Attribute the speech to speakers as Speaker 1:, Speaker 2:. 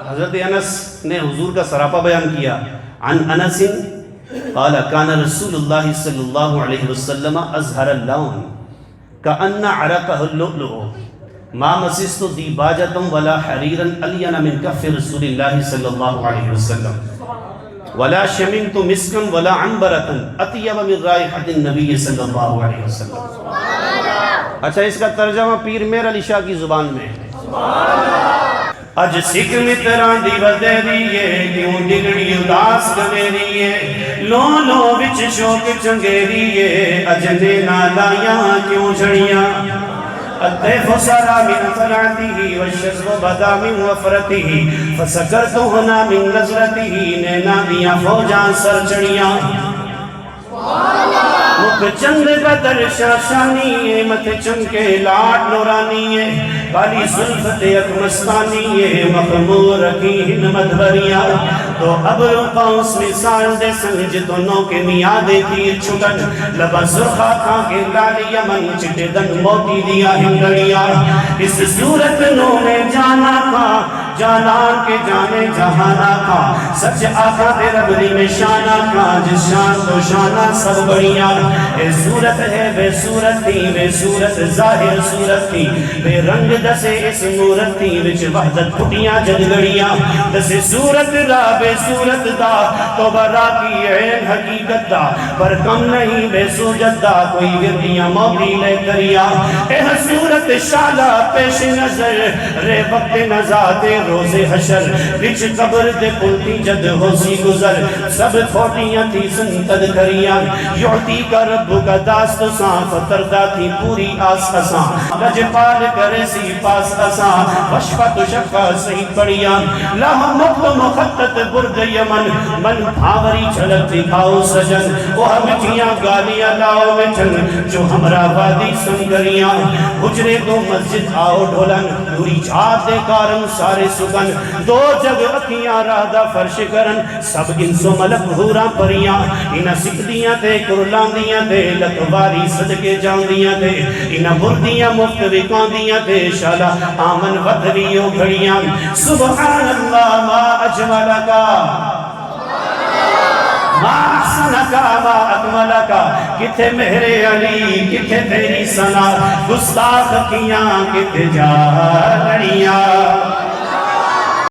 Speaker 1: حضرت انس نے حضور کا سراپا بیان کیا. عن انس قال كان رسول اللہ صلی اللہ علیہ وسلم ازہر اللون كأن عرقه اللؤلؤ ما مسست دیباجة ولا حریرا الین من کف رسول اللہ صلی اللہ علیہ وسلم ولا شممت مسکا ولا عنبرة اطیب من رائحة النبی صلی اللہ علیہ وسلم. اچھا اس کا ترجمہ پیر میر علی شاہ کی زبان میں ہے. اج سکھ متران دی ودے دیئے کیوں دگڑی اداس کمیریے لو لو وچ شوق چنگیریے اج نینا لائیاں کیوں جھڑیاں الطیف سرا من طلعته والشزو بدا من وفرته فسکرت ہنا من نظرته نینا دیا فوجان سر چڑیاں. مکھ چند قدر شاشانی ہے متھ چمکے لاٹ نورانی ہے کالی زلفت اکمستانی ہے مخمور رکھی ہن مدبریاں تو ابرو پاؤس مثال دے سنج دونوں کے میادے تیر چھٹن لبا سرخا کھا کے لالی یمن چٹے دن موتی دیا ہنگڑیاں. اس صورت نو میں جانا تھا جانان کے جانے جہانا تھا سچ آقا دے ربری میں شانہ کا جس شان تو شانہ سب بڑیاں. اے صورت ہے بے صورت تھی بے صورت ظاہر صورت تھی بے رنگ دسے اس مورت تھی وچ وحدت پھٹیاں جدگڑیاں دسے صورت را بے صورت دا تو برا کی عین حقیقت دا پر کم نہیں بے سوجت دا کوئی گردیاں موقی لے کریا. اے صورت شالا پیش نظر رے وقت نزاد روز حشر وچ قبر دے پلتی جد ہو سی گزر سب کھوٹیاں تھی سنتد کریاں. یعطی کا رب کا داست ساں فتردہ تھی پوری آس اساں رج پال کرے سی پاس اساں وشفت شفا صحیح پڑیاں. لہ مقت مخطط برد یمن من بھاوری چھلک دکھاؤ سجن وہ مٹھیاں گالیاں لاؤ مٹھن جو ہمرا وادی سنگریاں. حجرے کو مسجد آؤ ڈھولن پوری چھات دے کارن سارے سکن دو جگ اکیاں رادہ فرش کرن سب انسو ملک حوراں پریاں. انہ سکھدیاں تے کرلان دیاں تے لکواری صدقے جان دیاں تے انہ بردیاں مفت وکان دیاں تے شالا آمن ودھریوں گھڑیاں. سبحان اللہ ما اجملکا ما احسنکا ما اکملکا کتے مہر علی کتے تیری سنا گستاخ کیاں کتے جا لڑیاں.